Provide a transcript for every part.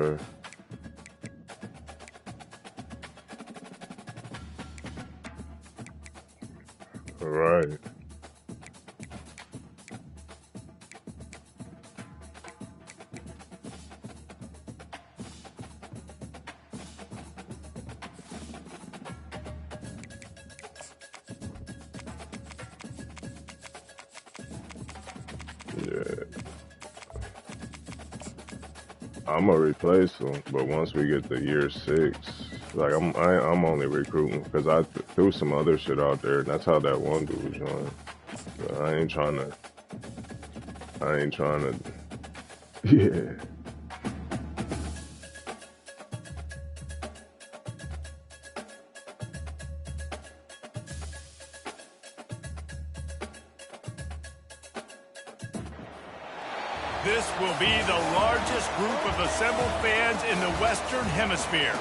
Okay. All right. Yeah. I'm gonna replace him, but once we get to year 6, like I'm only recruiting because I threw some other shit out there, and that's how that one dude joined. So I ain't trying to. Yeah. This will be the largest group of assembled fans in the Western Hemisphere.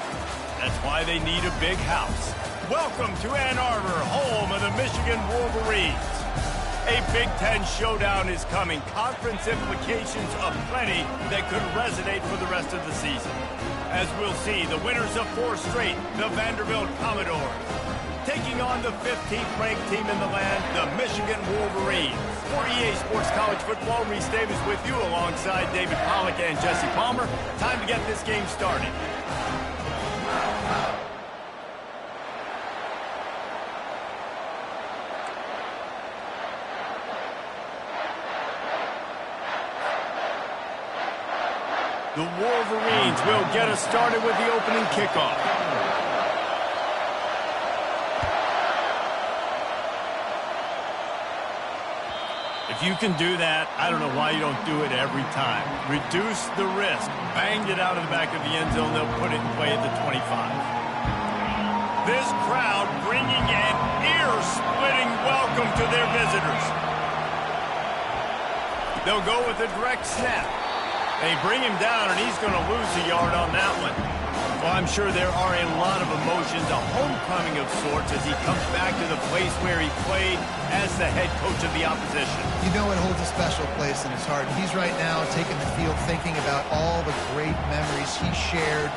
That's why they need a big house. Welcome to Ann Arbor, home of the Michigan Wolverines. A Big Ten showdown is coming. Conference implications aplenty that could resonate for the rest of the season. As we'll see, the winners of 4 straight, the Vanderbilt Commodores, taking on the 15th ranked team in the land, the Michigan Wolverines. For EA Sports College Football, Reese Davis with you alongside David Pollack and Jesse Palmer. Time to get this game started. The Wolverines will get us started with the opening kickoff. If you can do that, I don't know why you don't do it every time. Reduce the risk. Banged it out of the back of the end zone. They'll put it in play at the 25. This crowd bringing an ear-splitting welcome to their visitors. They'll go with a direct snap. They bring him down, and he's going to lose a yard on that one. Well, I'm sure there are a lot of emotions, a homecoming of sorts, as he comes back to the place where he played as the head coach of the opposition. You know it holds a special place in his heart. He's right now taking the field thinking about all the great memories he shared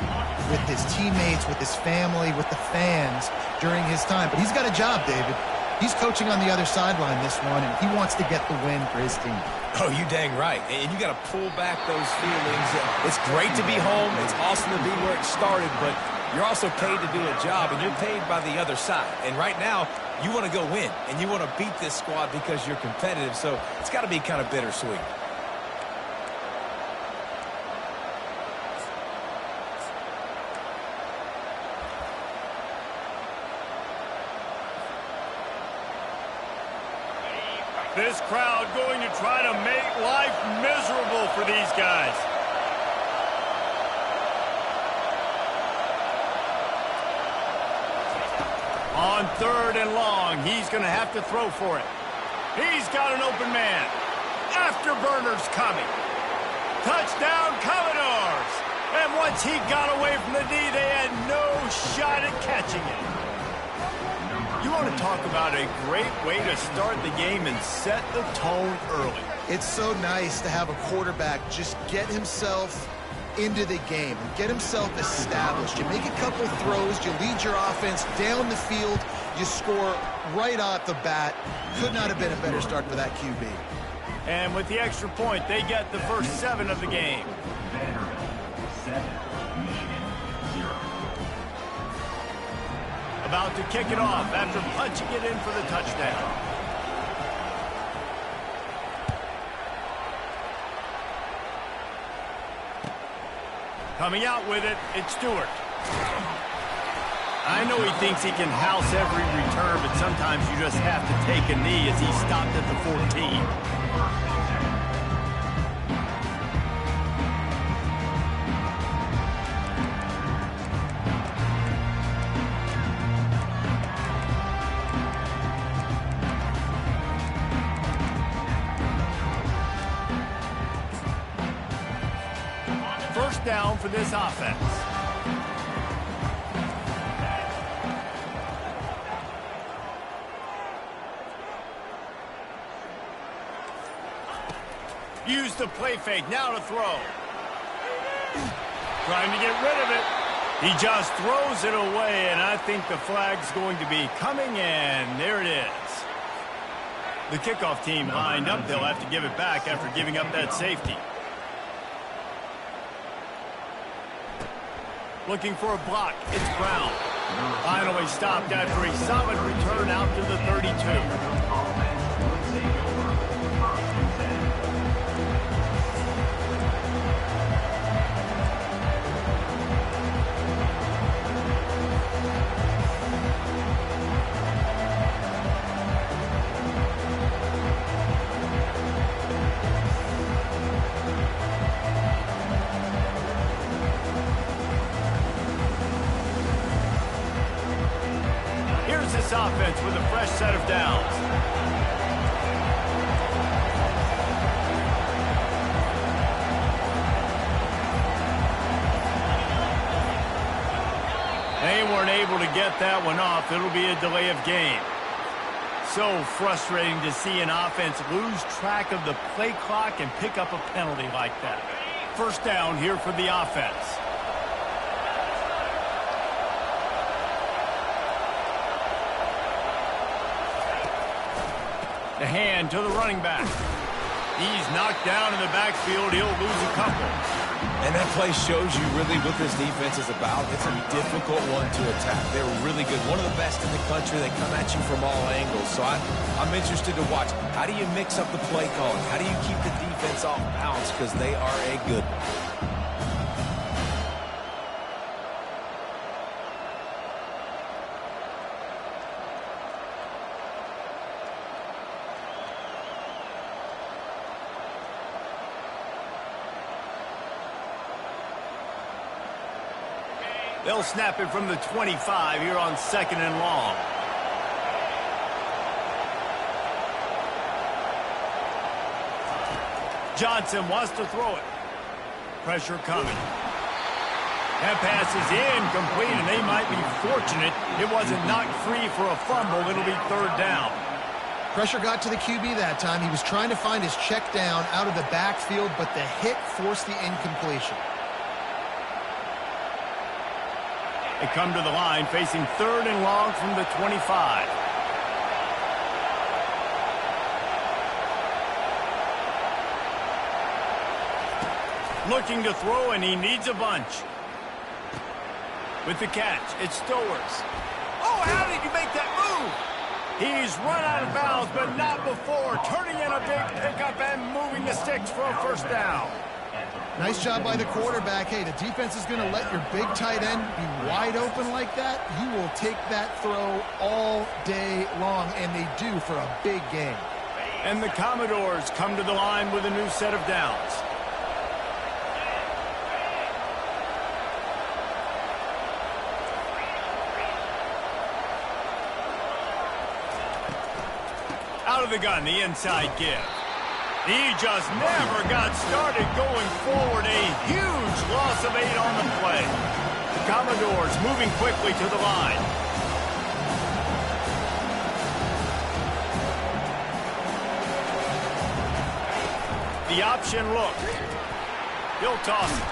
with his teammates, with his family, with the fans during his time. But he's got a job, David. He's coaching on the other sideline this one, and he wants to get the win for his team. Oh, you dang right. And you got to pull back those feelings. It's great to be home. It's awesome to be where it started, but you're also paid to do a job, and you're paid by the other side. And right now, you want to go win, and you want to beat this squad because you're competitive, so it's got to be kind of bittersweet. This crowd going to try to make life miserable for these guys. On 3rd and long, he's going to have to throw for it. He's got an open man. Afterburner's coming. Touchdown, Commodores! And once he got away from the D, they had no shot at catching it. You want to talk about a great way to start the game and set the tone early. It's so nice to have a quarterback just get himself into the game and get himself established. You make a couple throws, you lead your offense down the field, you score right off the bat. Could not have been a better start for that QB. And with the extra point, they get the first 7 of the game. About to kick it off after punching it in for the touchdown. Coming out with it, it's Stewart. I know he thinks he can house every return, but sometimes you just have to take a knee as he stopped at the 14. Down for this offense. Use the play fake, now to throw. Trying to get rid of it. He just throws it away, and I think the flag's going to be coming in. There it is. The kickoff team lined up. They'll have to give it back after giving up that safety. Looking for a block. It's Brown. Finally stopped after a solid return out to the 32. This offense with a fresh set of downs. They weren't able to get that one off. It'll be a delay of game. So frustrating to see an offense lose track of the play clock and pick up a penalty like that. First down here for the offense. The hand to the running back. He's knocked down in the backfield. He'll lose a couple. And that play shows you really what this defense is about. It's a difficult one to attack. They're really good. One of the best in the country. They come at you from all angles. So I'm interested to watch. How do you mix up the play calling? How do you keep the defense off balance? Because they are a good one. They'll snap it from the 25 here on 2nd and long. Johnson wants to throw it. Pressure coming. That pass is incomplete, and they might be fortunate it wasn't knocked free for a fumble. It'll be 3rd down. Pressure got to the QB that time. He was trying to find his check down out of the backfield, but the hit forced the incompletion. They come to the line facing 3rd and long from the 25. Looking to throw, and he needs a bunch. With the catch, it's Stowers. Oh, how did you make that move? He's run out of bounds, but not before. Turning in a big pickup and moving the sticks for a 1st down. Nice job by the quarterback. Hey, the defense is going to let your big tight end be wide open like that. You will take that throw all day long, and they do for a big game. And the Commodores come to the line with a new set of downs. Out of the gun, the inside give. He just never got started going forward. A huge loss of 8 on the play. Commodores moving quickly to the line. The option look. He'll toss it.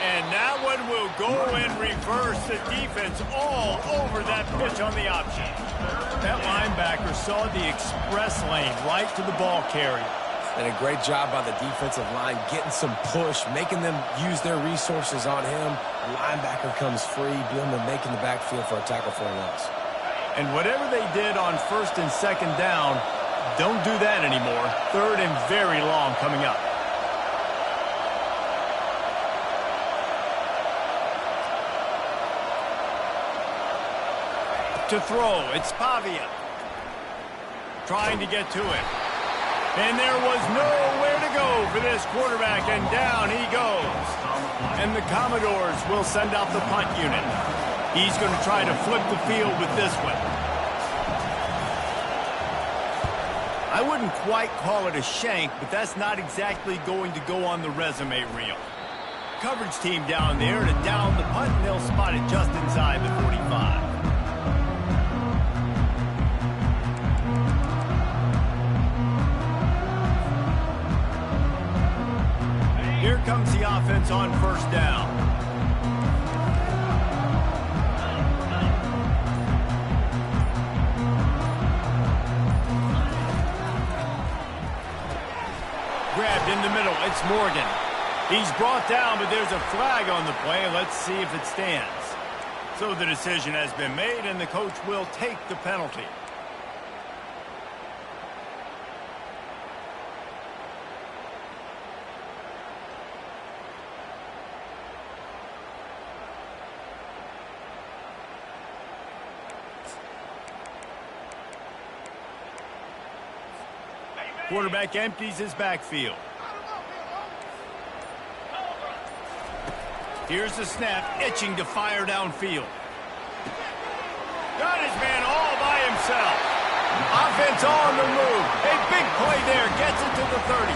And that one will go in reverse. The defense all over that pitch on the option. That linebacker saw the express lane right to the ball carrier. And a great job by the defensive line, getting some push, making them use their resources on him. The linebacker comes free, making the backfield for a tackle for a loss. And whatever they did on 1st and 2nd down, don't do that anymore. 3rd and very long coming up. To throw, it's Pavia. Trying to get to it. And there was nowhere to go for this quarterback, and down he goes. And the Commodores will send out the punt unit. He's going to try to flip the field with this one. I wouldn't quite call it a shank, but that's not exactly going to go on the resume reel. Coverage team down there to down the punt, and they'll spot it just inside the 45. Here comes the offense on first down. Grabbed in the middle. It's Morgan. He's brought down, but there's a flag on the play. Let's see if it stands. So the decision has been made, and the coach will take the penalty. Quarterback empties his backfield. Here's the snap, itching to fire downfield. Got his man all by himself. Offense on the move. A big play there, gets it to the 30.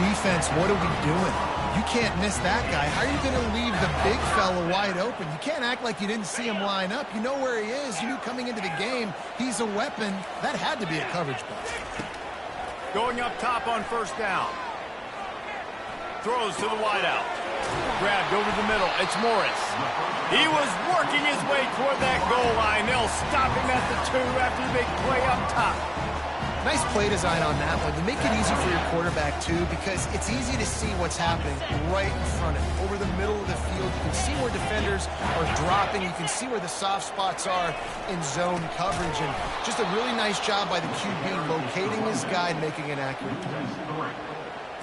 Defense, what are we doing? You can't miss that guy. How are you going to leave the big fella wide open? You can't act like you didn't see him line up. You know where he is. You knew coming into the game he's a weapon. That had to be a coverage bust. Going up top on first down. Throws to the wideout. Grabbed over the middle. It's Morris. He was working his way toward that goal line. They'll stop him at the 2 after the big play up top. Nice play design on that one. You make it easy for your quarterback, too, because it's easy to see what's happening right in front of him. Over the middle of the field, you can see where defenders are dropping. You can see where the soft spots are in zone coverage. And just a really nice job by the QB locating his guy and making an accurate throw.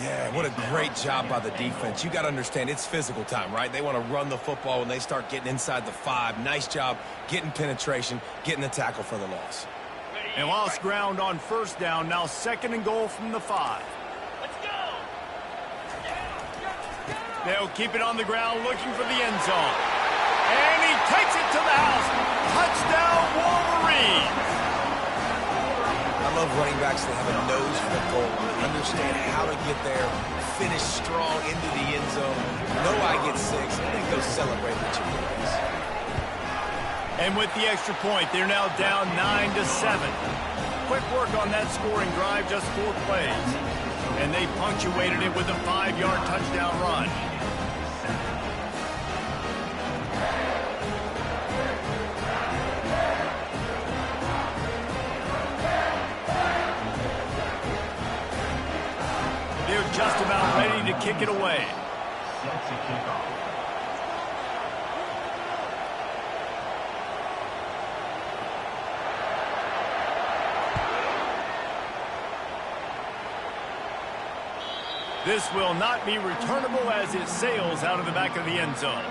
Yeah, what a great job by the defense. You got to understand, it's physical time, right? They want to run the football when they start getting inside the 5. Nice job getting penetration, getting the tackle for the loss. And lost ground on first down. Now 2nd and goal from the 5. Let's go. They'll keep it on the ground, looking for the end zone. And he takes it to the house. Touchdown, Wolverines. I love running backs that have a nose for the goal, understand how to get there, finish strong into the end zone, know I get 6, and then go celebrate with your boys. And with the extra point, they're now down 9-7. Quick work on that scoring drive, just 4 plays. And they punctuated it with a 5-yard touchdown run. They're just about ready to kick it away. That's a kickoff. This will not be returnable as it sails out of the back of the end zone.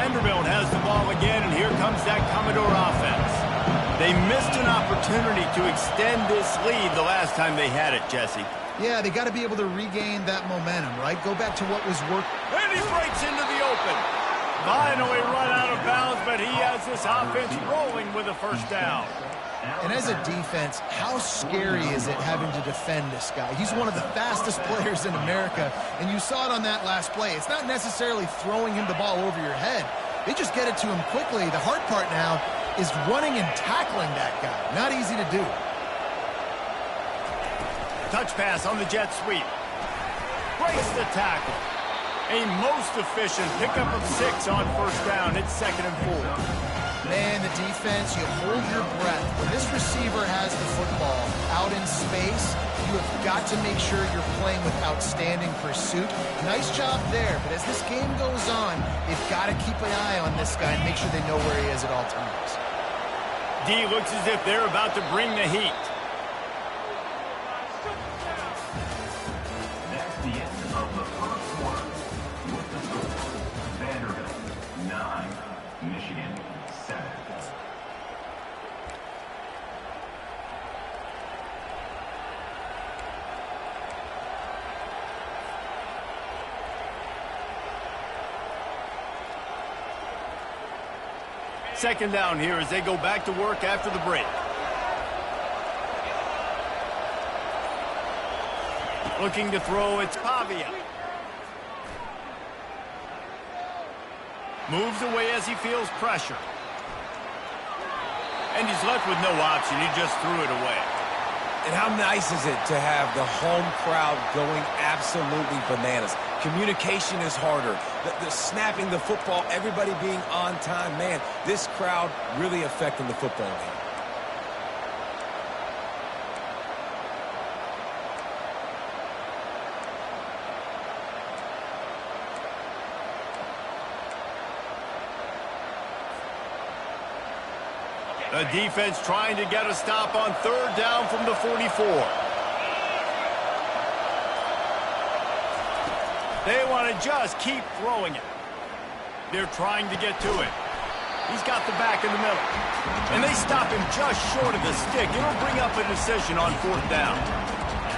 Vanderbilt has the ball again, and here comes that Commodore offense. They missed an opportunity to extend this lead the last time they had it, Jesse. Yeah, they got to be able to regain that momentum, right? Go back to what was working. And he breaks into the open. Finally run out of bounds, but he has this offense rolling with a first down. And as a defense, how scary is it having to defend this guy? He's one of the fastest players in America, and you saw it on that last play. It's not necessarily throwing him the ball over your head. They just get it to him quickly. The hard part now is running and tackling that guy. Not easy to do. Touch pass on the jet sweep. Breaks the tackle. A most efficient pickup of 6 on first down. It's 2nd and 4. Man, the defense, you hold your breath. When this receiver has the football out in space, you have got to make sure you're playing with outstanding pursuit. Nice job there, but as this game goes on, they've got to keep an eye on this guy and make sure they know where he is at all times. D looks as if they're about to bring the heat. That's the end of the first quarter. With the score, Vanderbilt 9, Michigan 7. Second down here as they go back to work after the break. Looking to throw, it's Pavia. Moves away as he feels pressure. And he's left with no option. He just threw it away. And how nice is it to have the home crowd going absolutely bananas? Communication is harder. The snapping the football, everybody being on time. Man, this crowd really affecting the football game. The defense trying to get a stop on third down from the 44. They want to just keep throwing it. They're trying to get to it. He's got the back in the middle. And they stop him just short of the stick. It'll bring up a decision on fourth down.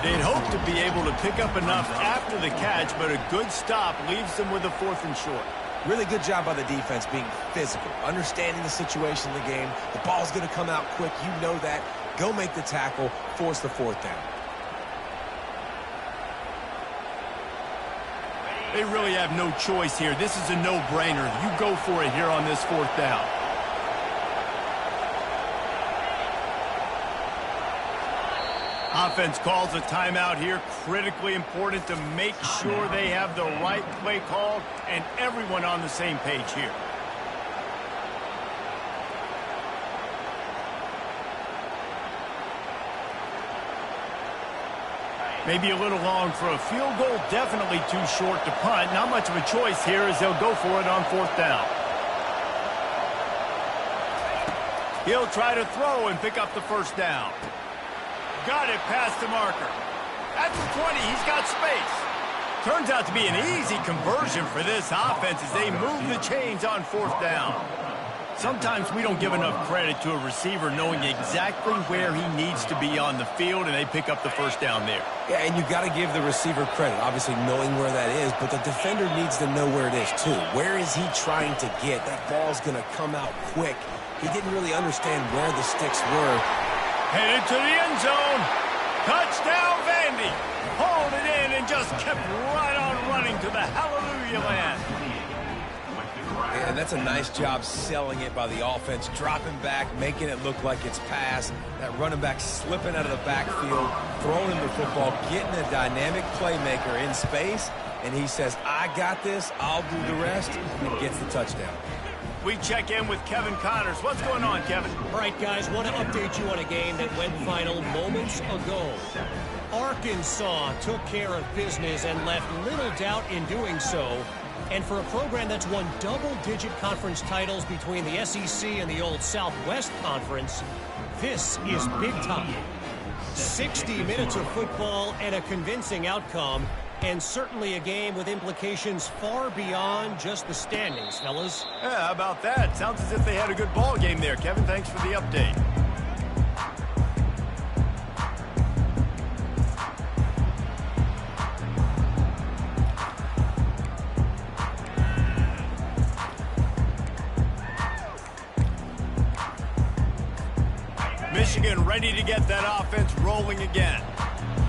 They'd hope to be able to pick up enough after the catch, but a good stop leaves them with a 4th and short. Really good job by the defense being physical, understanding the situation in the game. The ball's going to come out quick. You know that. Go make the tackle, force the 4th down. They really have no choice here. This is a no-brainer. You go for it here on this 4th down. Offense calls a timeout here. Critically important to make sure they have the right play called and everyone on the same page here. Maybe a little long for a field goal. Definitely too short to punt. Not much of a choice here as they'll go for it on 4th down. He'll try to throw and pick up the 1st down. Got it past the marker. At the 20, he's got space. Turns out to be an easy conversion for this offense as they move the chains on 4th down. Sometimes we don't give enough credit to a receiver knowing exactly where he needs to be on the field, and they pick up the 1st down there. Yeah, and you got to give the receiver credit, obviously knowing where that is, but the defender needs to know where it is too. Where is he trying to get? That ball's going to come out quick. He didn't really understand where the sticks were. Headed to the end zone. Touchdown, Vandy. Hauled it in and just kept right on running to the hallelujah land. And that's a nice job selling it by the offense, dropping back, making it look like it's pass. That running back slipping out of the backfield, throwing him the football, getting a dynamic playmaker in space, and he says, I got this, I'll do the rest, and gets the touchdown. We check in with Kevin Connors. What's going on, Kevin? All right, guys, want to update you on a game that went final moments ago. Arkansas took care of business and left little doubt in doing so. And for a program that's won double-digit conference titles between the SEC and the old Southwest Conference, this is big time. 60 minutes of football and a convincing outcome, and certainly a game with implications far beyond just the standings, fellas. Yeah, how about that? Sounds as if they had a good ball game there. Kevin, thanks for the update. Michigan ready to get that offense rolling again.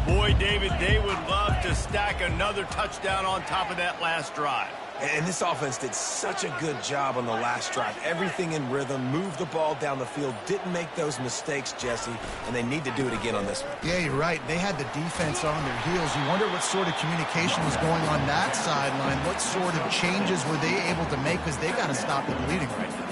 Boy, David, they would love to stack another touchdown on top of that last drive. And this offense did such a good job on the last drive. Everything in rhythm, moved the ball down the field, didn't make those mistakes, Jesse, and they need to do it again on this one. Yeah, you're right. They had the defense on their heels. You wonder what sort of communication was going on that sideline. What sort of changes were they able to make, because they got to stop the bleeding right now.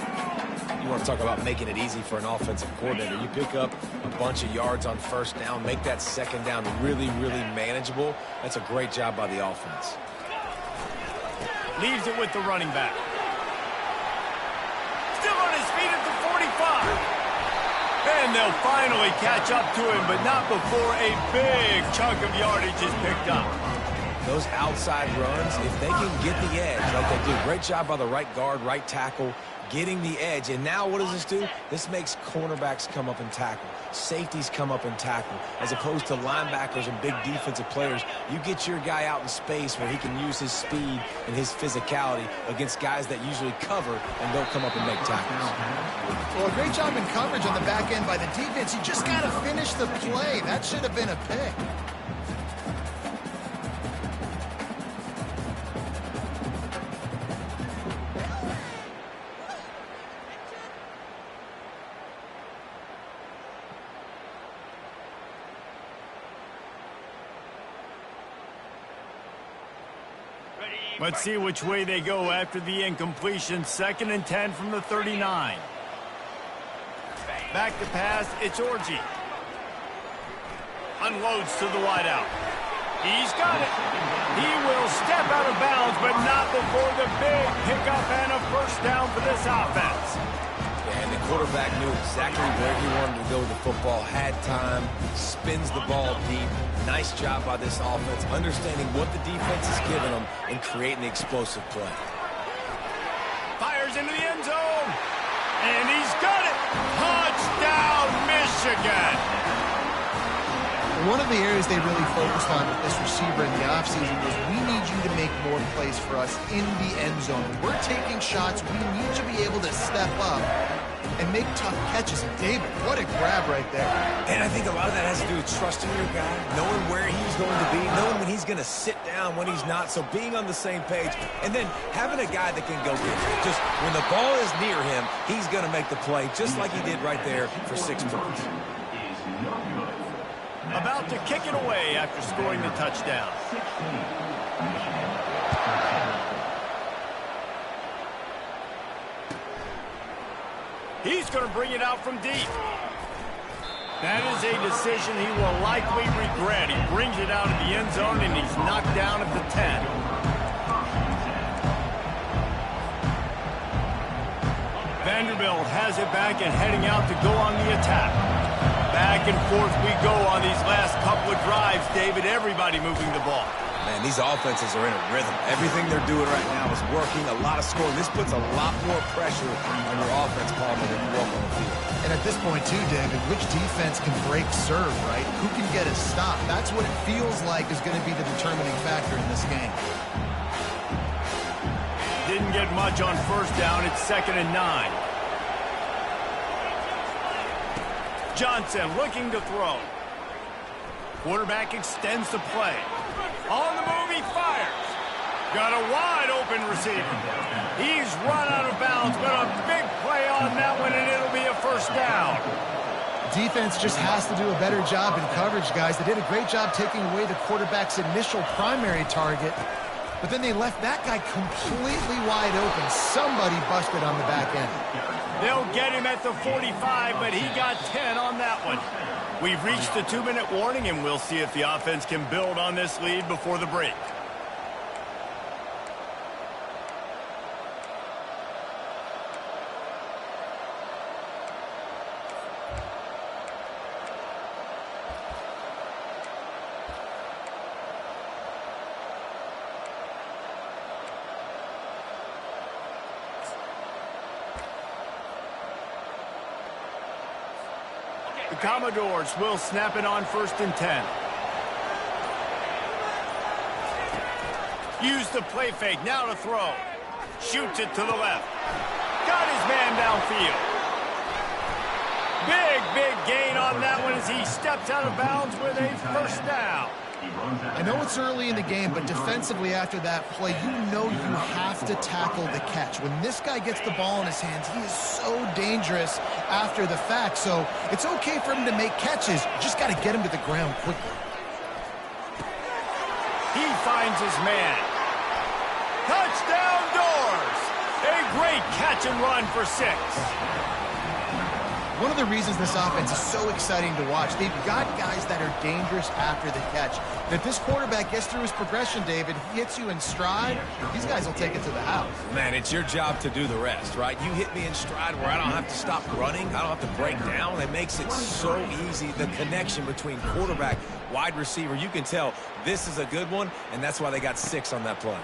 You want to talk about making it easy for an offensive coordinator. You pick up a bunch of yards on 1st down, make that 2nd down really, really manageable. That's a great job by the offense. Leaves it with the running back. Still on his feet at the 45. And they'll finally catch up to him, but not before a big chunk of yardage is picked up. Those outside runs, if they can get the edge like they do, great job by the right guard, right tackle, getting the edge. And now what does this do? This makes cornerbacks come up and tackle. Safeties come up and tackle. As opposed to linebackers and big defensive players, you get your guy out in space where he can use his speed and his physicality against guys that usually cover and don't come up and make tackles. Well, a great job in coverage on the back end by the defense. You just got to finish the play. That should have been a pick. Let's see which way they go after the incompletion. 2nd and 10 from the 39. Back to pass, it's Orji. Unloads to the wideout. He's got it. He will step out of bounds, but not before the big pickup and a first down for this offense. And the quarterback knew exactly where he wanted to go with the football, had time, spins the ball deep. Nice job by this offense, understanding what the defense is giving them and creating the explosive play. Fires into the end zone, and he's got it. Touchdown, Michigan. One of the areas they really focused on with this receiver in the offseason was we need you to make more plays for us in the end zone. We're taking shots. We need to be able to step up and make tough catches. And David, what a grab right there. And I think a lot of that has to do with trusting your guy, knowing where he's going to be, knowing when he's going to sit down, when he's not. So being on the same page, and then having a guy that can go get it. Just when the ball is near him, he's going to make the play, just like he did right there for 6 points. About to kick it away after scoring the touchdown. He's going to bring it out from deep. That is a decision he will likely regret. He brings it out of the end zone, and he's knocked down at the 10. Vanderbilt has it back and heading out to go on the attack. Back and forth we go on these last couple of drives, David. Everybody moving the ball. Man, these offenses are in a rhythm. Everything they're doing right now is working. A lot of scoring. This puts a lot more pressure on your offense, Palmer, than you walk on the field. And at this point, too, David, which defense can break serve, right? Who can get a stop? That's what it feels like is going to be the determining factor in this game. Didn't get much on first down. It's 2nd and 9. Johnson looking to throw. Quarterback extends the play. On the move, he fires. Got a wide open receiver. He's run out of bounds, but a big play on that one, and it'll be a first down. Defense just has to do a better job in coverage, guys. They did a great job taking away the quarterback's initial primary target, but then they left that guy completely wide open. Somebody busted on the back end. They'll get him at the 45, but he got 10 on that one. We've reached the 2-minute warning, and we'll see if the offense can build on this lead before the break. The Commodores will snap it on 1st and 10. Use the play fake, now to throw. Shoots it to the left. Got his man downfield. Big gain on that one as he steps out of bounds with a first down. I know it's early in the game, but defensively after that play, you know you have to tackle the catch. When this guy gets the ball in his hands, he is so dangerous after the fact. So it's okay for him to make catches. You just got to get him to the ground quickly. He finds his man. Touchdown Doors! A great catch and run for 6. One of the reasons this offense is so exciting to watch, they've got guys that are dangerous after the catch. And if this quarterback gets through his progression, David, he hits you in stride, these guys will take it to the house. Man, it's your job to do the rest, right? You hit me in stride where I don't have to stop running. I don't have to break down. It makes it so easy, the connection between quarterback, wide receiver. You can tell this is a good one, and that's why they got 6 on that play.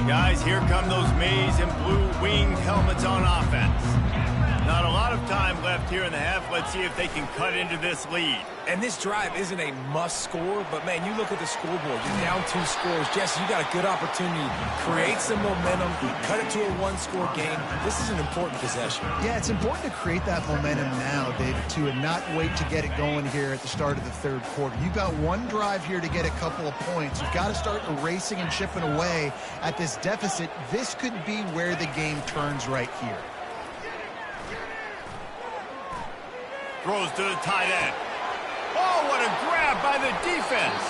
Guys, here come those maize and blue winged helmets on offense. Not a lot of time left here in the half. Let's see if they can cut into this lead. And this drive isn't a must score, but, man, you look at the scoreboard. You're down 2 scores. Jesse, you got a good opportunity. Create some momentum. Cut it to a 1-score game. This is an important possession. Yeah, it's important to create that momentum now, David, too, and not wait to get it going here at the start of the third quarter. You've got one drive here to get a couple of points. You've got to start erasing and chipping away at this deficit. This could be where the game turns right here. Throws to the tight end. Oh, what a grab by the defense.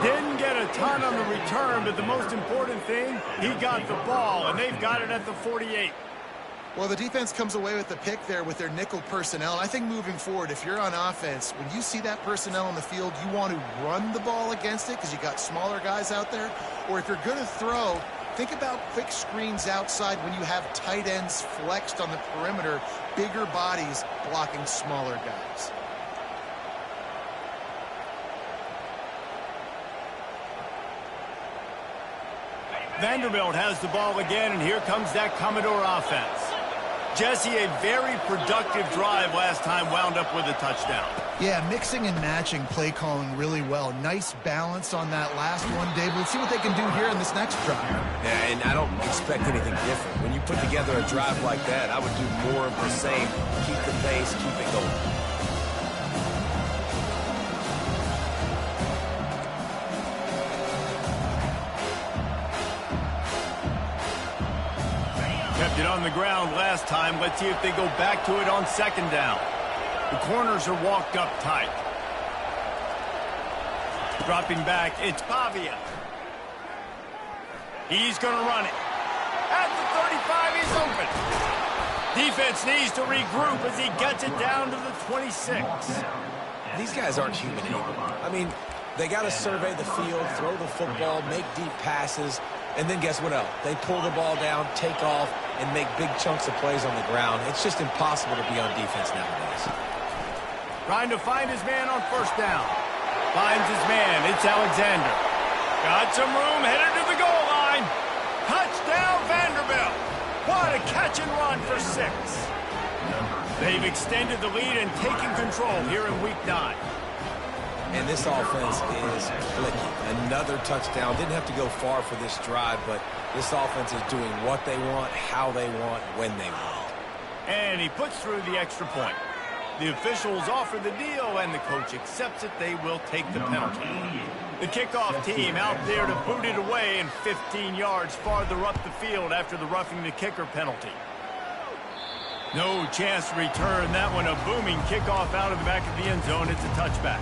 Didn't get a ton on the return, but the most important thing, he got the ball, and they've got it at the 48. Well, the defense comes away with the pick there with their nickel personnel. And I think moving forward, if you're on offense, when you see that personnel on the field, you want to run the ball against it because you got smaller guys out there. Or if you're going to throw, think about quick screens outside when you have tight ends flexed on the perimeter, bigger bodies blocking smaller guys. Vanderbilt has the ball again, and here comes that Commodore offense. Jesse, a very productive drive last time, wound up with a touchdown. Yeah, mixing and matching play calling really well. Nice balance on that last one, Dave. Let's see what they can do here in this next drive. Yeah, and I don't expect anything different. When you put together a drive like that, I would do more of the same. Keep the pace, keep it going. Kept it on the ground last time. Let's see if they go back to it on second down. The corners are walked up tight. Dropping back, it's Pavia. He's going to run it. At the 35, he's open. Defense needs to regroup as he gets it down to the 26. These guys aren't human either. I mean, they got to survey the field, throw the football, make deep passes, and then guess what else? They pull the ball down, take off, and make big chunks of plays on the ground. It's just impossible to be on defense nowadays. Trying to find his man on first down. Finds his man. It's Alexander. Got some room, headed to the goal line. Touchdown, Vanderbilt. What a catch and run for 6. They've extended the lead and taken control here in Week 9. And this offense is clicking. Another touchdown. Didn't have to go far for this drive, but this offense is doing what they want, how they want, when they want. And he puts through the extra point. The officials offer the deal, and the coach accepts it. They will take the penalty. The kickoff team out there to boot it away and 15 yards farther up the field after the roughing the kicker penalty. No chance to return that one. A booming kickoff out of the back of the end zone. It's a touchback.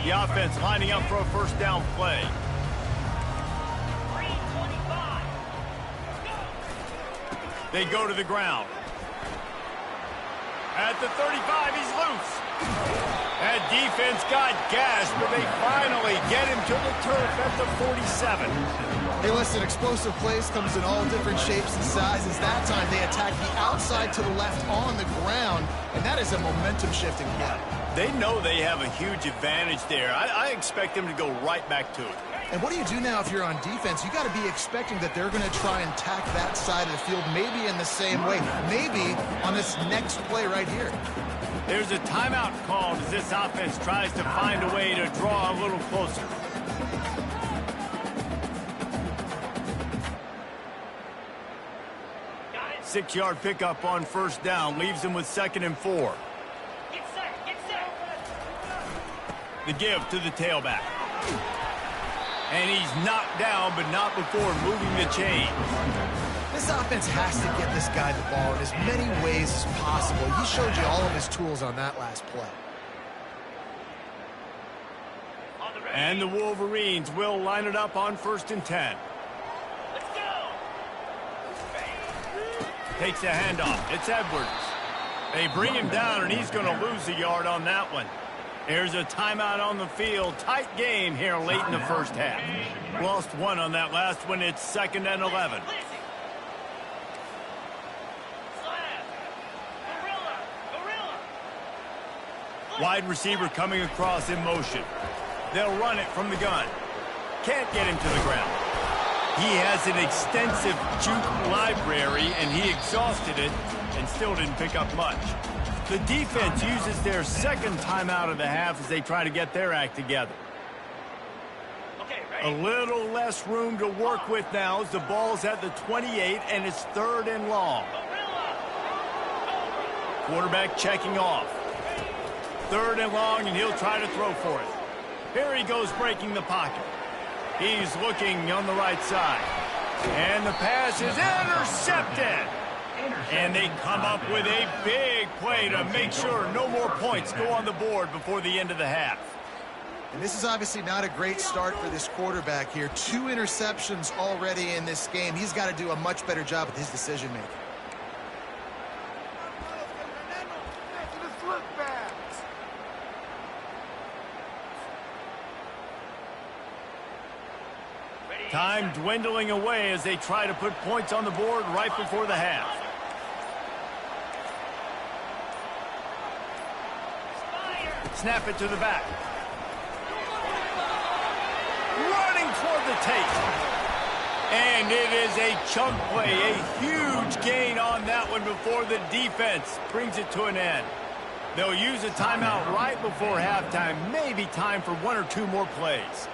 The offense lining up for a first down play. They go to the ground. At the 35, he's loose. That defense got gassed, but they finally get him to the turf at the 47. Hey, listen, explosive plays comes in all different shapes and sizes. That time they attack the outside to the left on the ground, and that is a momentum-shifting play. They know they have a huge advantage there. I expect them to go right back to it. And what do you do now if you're on defense? You got to be expecting that they're going to try and tack that side of the field, maybe in the same way, maybe on this next play right here. There's a timeout called as this offense tries to find a way to draw a little closer. Six-yard pickup on first down leaves them with 2nd and 4. The give to the tailback. And he's knocked down, but not before moving the chain. This offense has to get this guy the ball in as many ways as possible. He showed you all of his tools on that last play. And the Wolverines will line it up on 1st and 10. Let's go. Takes a handoff. It's Edwards. They bring him down, and he's going to lose a yard on that one. There's a timeout on the field. Tight game here late in the first half. Lost one on that last one. It's 2nd and 11. Wide receiver coming across in motion. They'll run it from the gun. Can't get him to the ground. He has an extensive juke library, and he exhausted it and still didn't pick up much. The defense uses their second timeout of the half as they try to get their act together. A little less room to work with now as the ball's at the 28 and it's 3rd and long. Quarterback checking off. 3rd and long, and he'll try to throw for it. Here he goes breaking the pocket. He's looking on the right side. And the pass is intercepted. And they come up with a big play to make sure no more points go on the board before the end of the half. And this is obviously not a great start for this quarterback here. 2 interceptions already in this game. He's got to do a much better job with his decision-making. Time dwindling away as they try to put points on the board right before the half. Snap it to the back. Running toward the tape. And it is a chunk play, a huge gain on that one before the defense brings it to an end. They'll use a timeout right before halftime, maybe time for 1 or 2 more plays.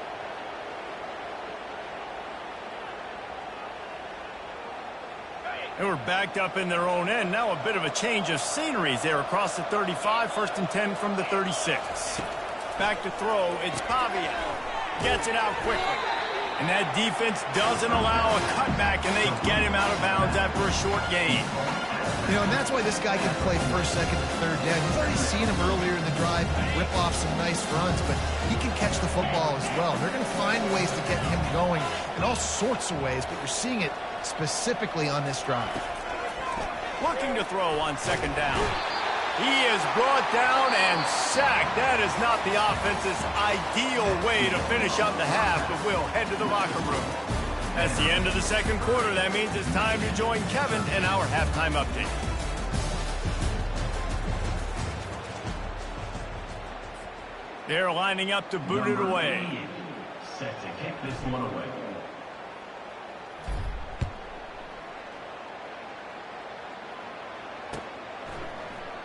They were backed up in their own end. Now a bit of a change of sceneries there across the 35, 1st and 10 from the 36. Back to throw, it's Pavia. Gets it out quickly. And that defense doesn't allow a cutback, and they get him out of bounds after a short gain. You know, and that's why this guy can play 1st, 2nd, and 3rd down. You've already seen him earlier in the drive rip off some nice runs, but he can catch the football as well. They're going to find ways to get him going in all sorts of ways, but you're seeing it specifically on this drive. Looking to throw on 2nd down. He is brought down and sacked. That is not the offense's ideal way to finish up the half, but we'll head to the locker room. That's the end of the 2nd quarter. That means it's time to join Kevin in our halftime update. They're lining up to boot it away. Set to kick this one away.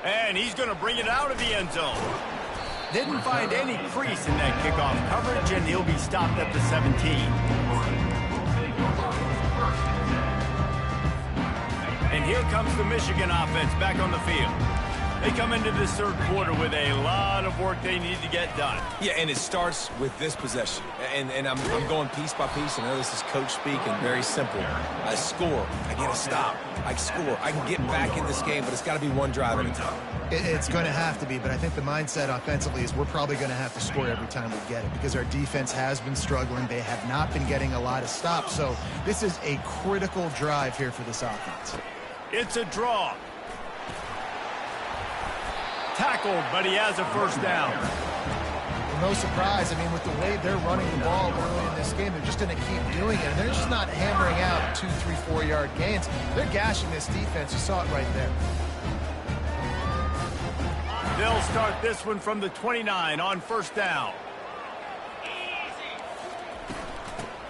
And he's going to bring it out of the end zone. Didn't find any crease in that kickoff coverage, and he'll be stopped at the 17. And here comes the Michigan offense back on the field. They come into this 3rd quarter with a lot of work they need to get done. Yeah, and it starts with this possession. And I'm going piece by piece. I know this is coach speak and very simple. I score. I get a stop. I score. I can get back in this game, but it's got to be one drive at a time. It's going to have to be, but I think the mindset offensively is we're probably going to have to score every time we get it because our defense has been struggling. They have not been getting a lot of stops, so this is a critical drive here for this offense. It's a draw. Tackled, but he has a 1st down. Well, no surprise. I mean, with the way they're running the ball early in this game, they're just going to keep doing it. And they're just not hammering out 2, 3, 4-yard gains. They're gashing this defense. You saw it right there. They'll start this one from the 29 on 1st down.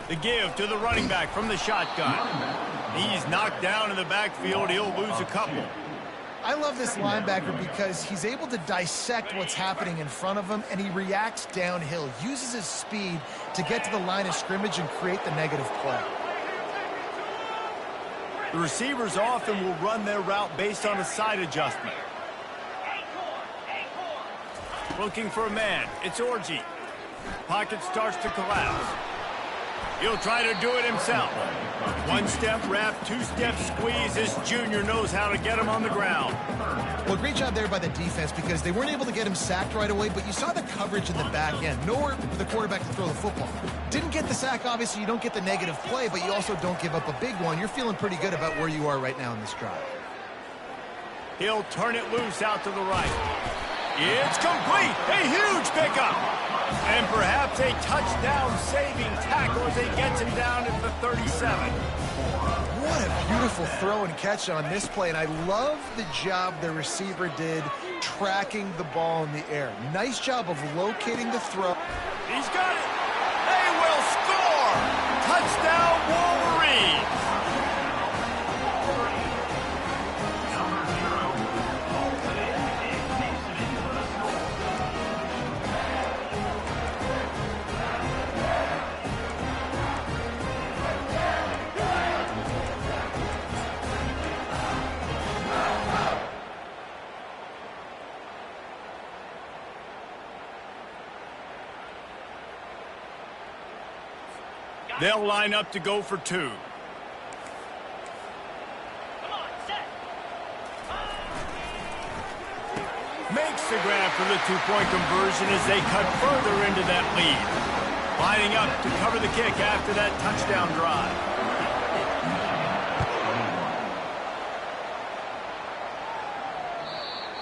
The give to the running back from the shotgun. He's knocked down in the backfield. He'll lose a couple. I love this linebacker because he's able to dissect what's happening in front of him, and he reacts downhill, uses his speed to get to the line of scrimmage and create the negative play. The receivers often will run their route based on a side adjustment. Looking for a man. It's Orji. Pocket starts to collapse. He'll try to do it himself. 1-step wrap, 2-step squeeze. This junior knows how to get him on the ground. Well, great job there by the defense because they weren't able to get him sacked right away, but you saw the coverage in the back end. Nowhere for the quarterback to throw the football. Didn't get the sack, obviously. You don't get the negative play, but you also don't give up a big one. You're feeling pretty good about where you are right now in this drive. He'll turn it loose out to the right. It's complete. A huge pickup. And perhaps a touchdown-saving tackle as he gets him down at the 37. What a beautiful throw and catch on this play, and I love the job the receiver did tracking the ball in the air. Nice job of locating the throw. He's got it. They will score. Touchdown, Wolverines. They'll line up to go for two. Makes the grab for the two-point conversion as they cut further into that lead. Lining up to cover the kick after that touchdown drive.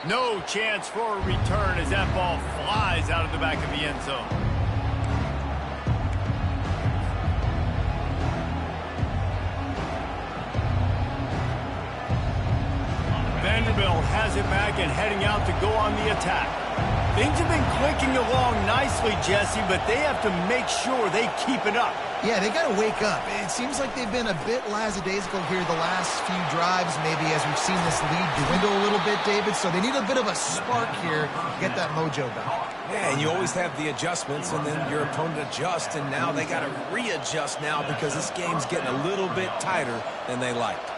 No chance for a return as that ball flies out of the back of the end zone. Vanderbilt has it back and heading out to go on the attack. Things have been clicking along nicely, Jesse, but they have to make sure they keep it up. Yeah, they got to wake up. It seems like they've been a bit lackadaisical here the last few drives, maybe as we've seen this lead dwindle a little bit, David. So they need a bit of a spark here to get that mojo back. Yeah, and you always have the adjustments, and then your opponent adjusts, and now they got to readjust now because this game's getting a little bit tighter than they liked.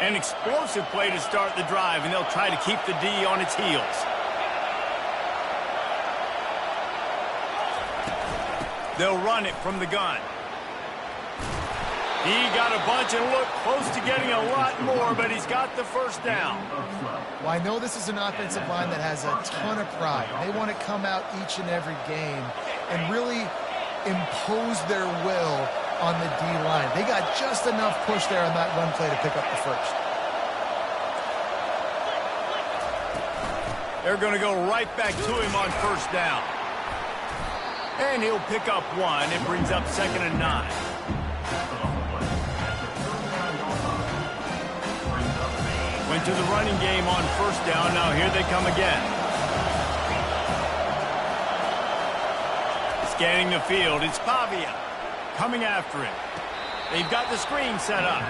An explosive play to start the drive, and they'll try to keep the D on its heels. They'll run it from the gun. He got a bunch and looked close to getting a lot more, but he's got the first down. Well, I know this is an offensive line that has a ton of pride. They want to come out each and every game and really impose their will on the D-line. They got just enough push there on that run play to pick up the first. They're going to go right back to him on first down. And he'll pick up one. It brings up 2nd and 9. Went to the running game on first down. Now here they come again. Scanning the field. It's Pavia coming after him. They've got the screen set up.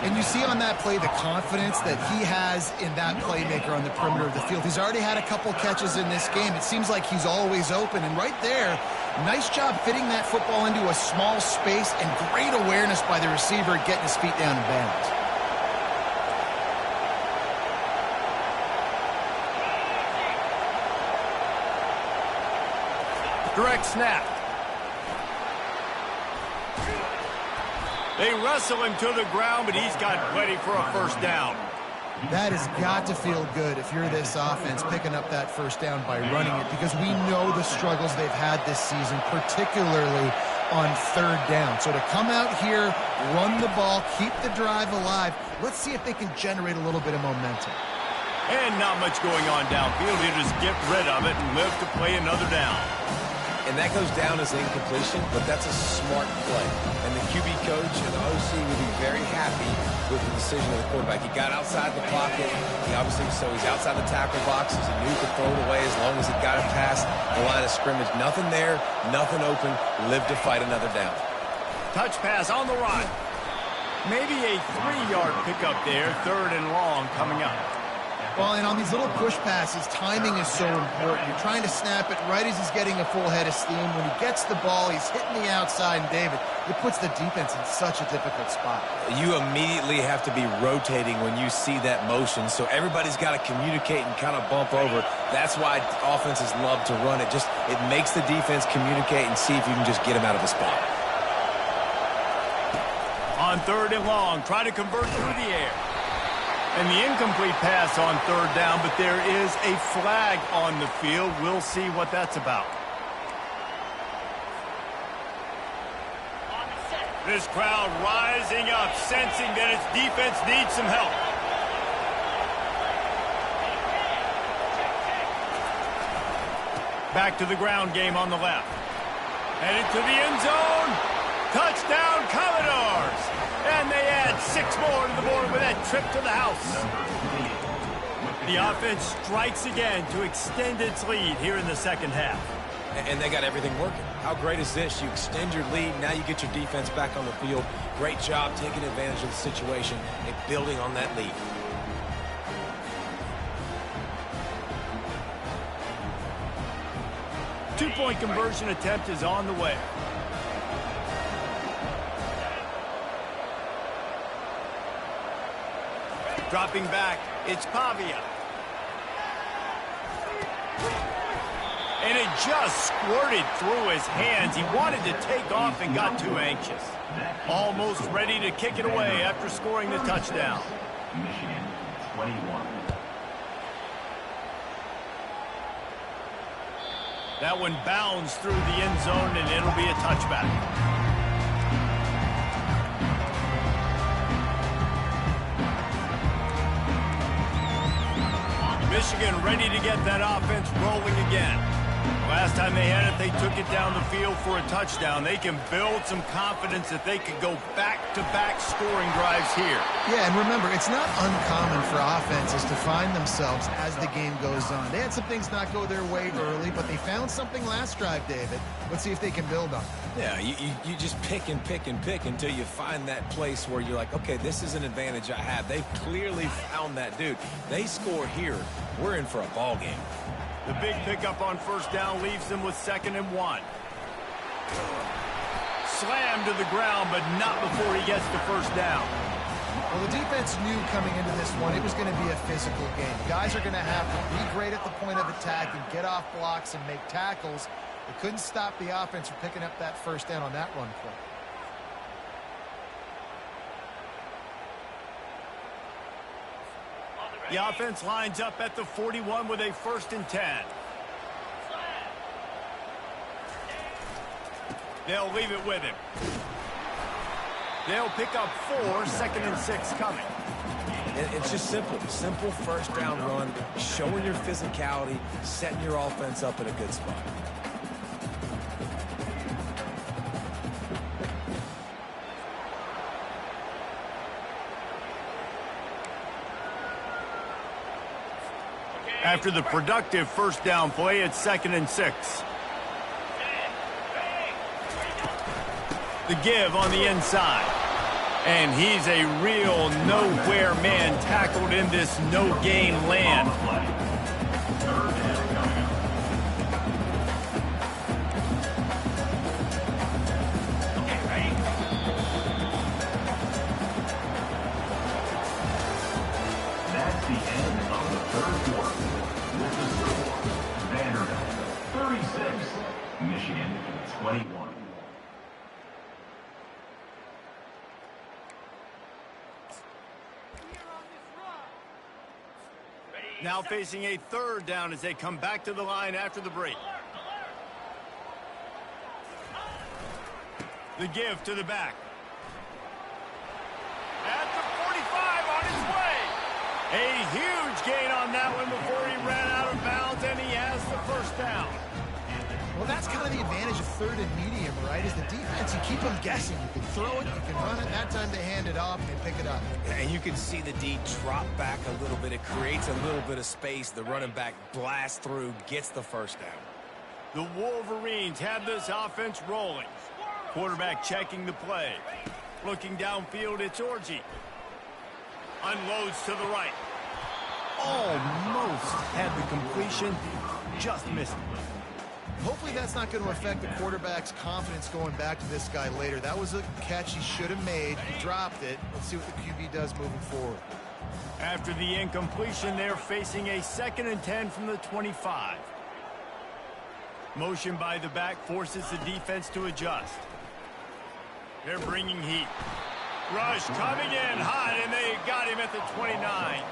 And you see on that play the confidence that he has in that playmaker on the perimeter of the field. He's already had a couple catches in this game. It seems like he's always open. And right there, nice job fitting that football into a small space and great awareness by the receiver getting his feet down in bounds. Direct snap. They wrestle him to the ground, but he's got plenty for a first down. That has got to feel good if you're this offense picking up that first down by running it, because we know the struggles they've had this season, particularly on third down. So to come out here, run the ball, keep the drive alive, let's see if they can generate a little bit of momentum. And not much going on downfield. He'll just get rid of it and live to play another down. And that goes down as incompletion, but that's a smart play. And the QB coach and the OC would be very happy with the decision of the quarterback. He got outside the pocket. He obviously, so he's outside the tackle boxes. He knew he could throw it away as long as he got it past the line of scrimmage. Nothing there, nothing open. Live to fight another down. Touch pass on the run. Maybe a 3-yard pickup there, 3rd and long coming up. Well, and on these little push passes, timing is so important. You're trying to snap it right as he's getting a full head of steam. When he gets the ball, he's hitting the outside, and David, it puts the defense in such a difficult spot. You immediately have to be rotating when you see that motion, so everybody's got to communicate and kind of bump over. That's why offenses love to run it. It makes the defense communicate and see if you can just get him out of the spot. On 3rd and long, try to convert through the air. And the incomplete pass on 3rd down, but there is a flag on the field. We'll see what that's about. This crowd rising up, sensing that its defense needs some help. Back to the ground game on the left. Headed to the end zone. Touchdown, Commodores. And they add 6 more to the board with that trip to the house. The offense strikes again to extend its lead here in the second half. And they got everything working. How great is this? You extend your lead. Now you get your defense back on the field. Great job taking advantage of the situation and building on that lead. Two-point conversion attempt is on the way. Dropping back, it's Pavia. And it just squirted through his hands. He wanted to take off and got too anxious. Almost ready to kick it away after scoring the touchdown. Michigan, 21. That one bounds through the end zone, and it'll be a touchback. Michigan ready to get that offense rolling again. Last time they had it, they took it down the field for a touchdown. They can build some confidence that they could go back-to-back scoring drives here. Yeah, and remember, it's not uncommon for offenses to find themselves as the game goes on. They had some things not go their way early, but they found something last drive, David. Let's see if they can build on it. Yeah, you just pick and pick and pick until you find that place where you're like, okay, this is an advantage I have. They've clearly found that dude. They score here. We're in for a ball game. The big pickup on first down leaves them with 2nd and 1. Slammed to the ground, but not before he gets the first down. Well, the defense knew coming into this one it was going to be a physical game. Guys are going to have to be great at the point of attack and get off blocks and make tackles. They couldn't stop the offense from picking up that first down on that run play. The offense lines up at the 41 with a 1st and 10. They'll leave it with him. They'll pick up 4, 2nd and 6 coming. It's just simple. Simple first down run, showing your physicality, setting your offense up in a good spot. After the productive first down play, it's 2nd and 6. The give on the inside. And he's a real nowhere man tackled in this no-gain land. That's the end of the third quarter. With the score, Vanderbilt 36, Michigan 21. Now facing a 3rd down as they come back to the line after the break. The give to the back. At the 45 on his way. A huge gain on that one before he ran out of bounds, and he has the first down. Well, that's kind of the advantage of 3rd and medium, right? Is the defense, you keep them guessing. You can throw it, you can run it. That time they hand it off and they pick it up. And you can see the D drop back a little bit. It creates a little bit of space. The running back blasts through, gets the first down. The Wolverines have this offense rolling. Quarterback checking the play. Looking downfield, it's Orji. Unloads to the right. Almost had the completion, just missed it. Hopefully that's not going to affect the quarterback's confidence going back to this guy later. That was a catch he should have made. He dropped it. Let's see what the QB does moving forward. After the incompletion, they're facing a 2nd and 10 from the 25. Motion by the back forces the defense to adjust. They're bringing heat. Rush coming in hot, and they got him at the 29.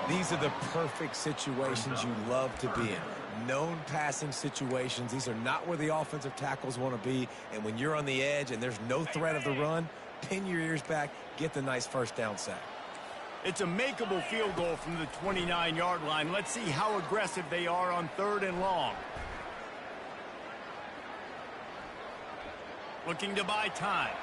These are the perfect situations you love to be in. Known passing situations. These are not where the offensive tackles want to be. And when you're on the edge and there's no threat of the run, pin your ears back, get the nice first down sack. It's a makeable field goal from the 29-yard line. Let's see how aggressive they are on 3rd and long. looking to buy time.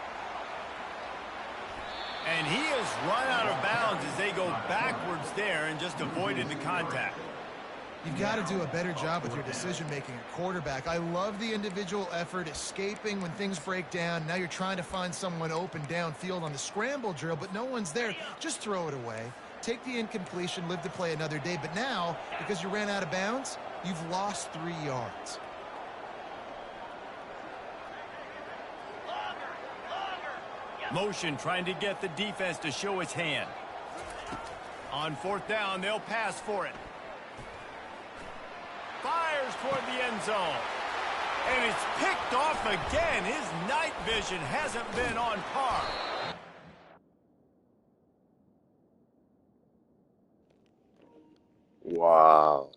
And he has run out of bounds as they go backwards there and just avoided the contact. You've got to do a better job with your decision-making at quarterback. I love the individual effort, escaping when things break down. Now you're trying to find someone open downfield on the scramble drill, but no one's there. Just throw it away. Take the incompletion, live to play another day. But now, because you ran out of bounds, you've lost 3 yards. Motion trying to get the defense to show its hand. On 4th down, they'll pass for it. Fires toward the end zone. And it's picked off again. His night vision hasn't been on par. Wow.